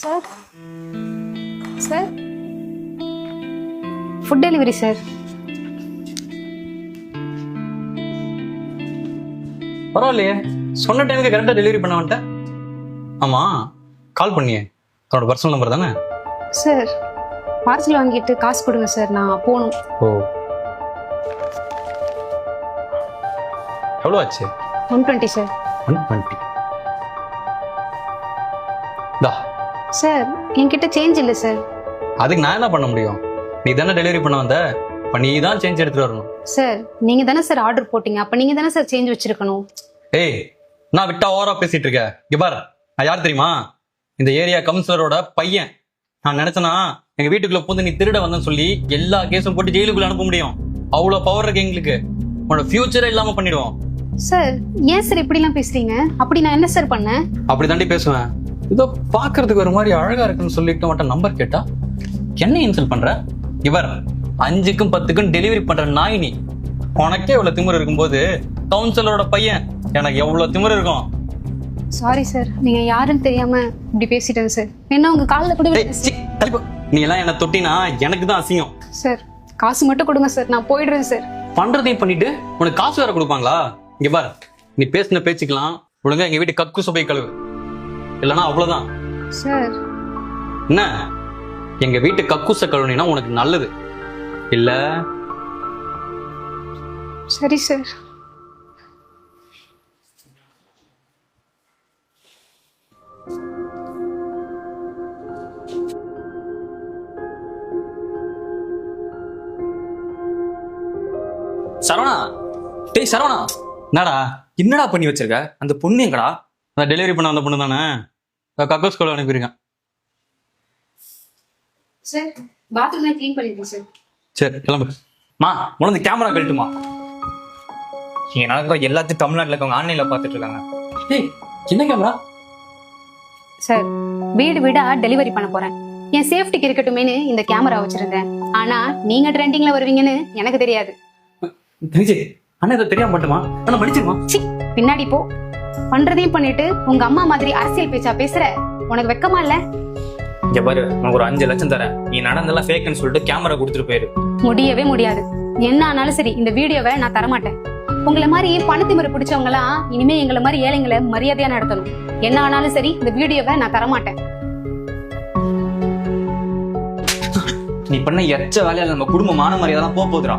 Sir sir food delivery sir. பரவாயில்லையே, சொன்ன டைமுக்கு கரெக்டாக டெலிவரி பண்ண வந்துட்டேன். ஆமாம், கால் பண்ணியே, உன்னோட பர்சனல் நம்பர் தானே? சார் பார்சல் வாங்கிட்டு காசு கொடுங்க சார், நான் போகணும். ஓ, எவ்வளோ ஆச்சு? 120 சார். 120. தா சார் என்கிட்ட சேஞ்ச் இல்லை சார். அதுக்கு நான் என்ன பண்ண முடியும்? நீ தானே டெலிவரி பண்ண வந்த, இப்போ நீ தான் சேஞ்ச் எடுத்துட்டு வரணும். சார் நீங்க தானே சார் ஆர்டர் போட்டீங்க, அப்ப நீங்க தானே சார் சேஞ்ச் வச்சிருக்கணும். ஏய், நான் விட்டா ஓவரா பேசிட்டு இருக்க. இங்க பாரு, நான் யார் தெரியுமா? இந்த ஏரியா கவுன்சிலரோட பையன். நான் நினைச்சேனா எங்க வீட்டுக்குள்ள பூந்து நீ திருட வந்தேன்னு சொல்லி எல்லா கேஸும் போட்டு ஜெயிலுக்குள்ள அனுப்ப முடியும். அவ்வளவு பவர் இருக்கு எங்களுக்கு. உன்னோட ஃபியூச்சரை இல்லாம பண்ணிடுவோம். சார் ஏன் சார் இப்படிலாம் பேசுறீங்க? அப்படி நான் என்ன சார் பண்ணேன்? அப்படி தாண்டி பேசுவேன். இதோ பாக்குறதுக்கு ஒரு மாதிரி அழகா இருக்குன்னு சொல்லிட்டு மட்டும் நம்பர் கேட்டா என்ன இன்சல்ட் பண்ற? இவர் 5க்கும் 10க்கும் டெலிவரி பண்ற நாய் நீ. உனக்கே இவ்வளவு திமிரு இருக்கும்போது கவுன்சிலரோட பையன் எனக்கு எவ்வளவு திமிரு இருக்கும். சாரி சார், நீங்க யாருன்னு தெரியாம இப்படி பேசிட்டேன் சார். என்ன உங்க காலில் கூட நீ எல்லாம் என்ன தொட்டினா எனக்கு தான் அசிங்கம். சார் காசு மட்டும் கொடுங்க சார், நான் போயிடுறேன் சார். பண்றதையும் பண்ணிட்டு உனக்கு காசு வேற கொடுப்பாங்களா? இங்க பாரு, நீ பேசின பேச்சுக்கலாம் ஒழுங்கா எங்க வீட்டு கக்கு சுபை கழுவு, இல்லைன்னா அவ்வளவுதான். சார் என்ன, எங்க வீட்டு கக்கூச கழுவுனா உனக்கு நல்லது இல்ல? சரி சார். சரவணா, டேய் சரவணா, என்னடா என்னடா பண்ணி வச்சிருக்க? அந்த பொண்ணு எங்கடா? நான் டெலிவரி பண்ண வந்த பொண்ணு தானே, கக்கூஸ் கழுவு அனுப்பியிருக்கேன். சார் பாத்ரூம் க்ளீன் பண்ணிடுங்க சார். சரி கிளம்பு. மா, உனக்கு கேமரா கழட்டுமா? இங்க நடக்கிற எல்லாத்தையும் தமிழ்நாட்டில் இருக்கவங்க ஆன்லைன்ல பார்த்துட்டு இருக்காங்க. ஏய், என்ன கேமரா? சார் வீடு வீடா டெலிவரி பண்ண போறேன். என் சேஃப்டிக்கு இருக்கட்டுமேனு இந்த கேமரா வச்சிருந்தேன். ஆனா நீங்க ட்ரெண்டிங்ல வருவீங்கன்னு எனக்கு தெரியாது. தெரிஞ்சு அண்ணா இதை தெரியாம மட்டுமா? ஆனா மன்னிச்சிருமா. சி, பின்னாடி போ. பண்றதையும் பண்ணிட்டு உங்க அம்மா மாதிரி அரசியல் பேச்சா பேசுற, உனக்கு வெக்கமா இல்ல? இங்க பாரு, உனக்கு ஒரு 5 லட்சம் தரேன், நீ நடந்தெல்லாம் ஃபேக்னு சொல்லிட்டு கேமரா கொடுத்துட்டு போயிரு. முடியவே முடியாது. என்ன ஆனாலும் சரி, இந்த வீடியோவை நான் தரமாட்டேன். உங்களை மாதிரி பணத்திமுறை பிடிச்சவங்க எல்லாம் இனிமே எங்களை மாதிரி ஏழைங்களை மரியாதையா நடத்தணும். என்ன ஆனாலும் சரி, இந்த வீடியோவை நான் தரமாட்டேன். நீ பண்ண எச்ச வேலையால நம்ம குடும்ப மான மரியாதை போகுதுடா.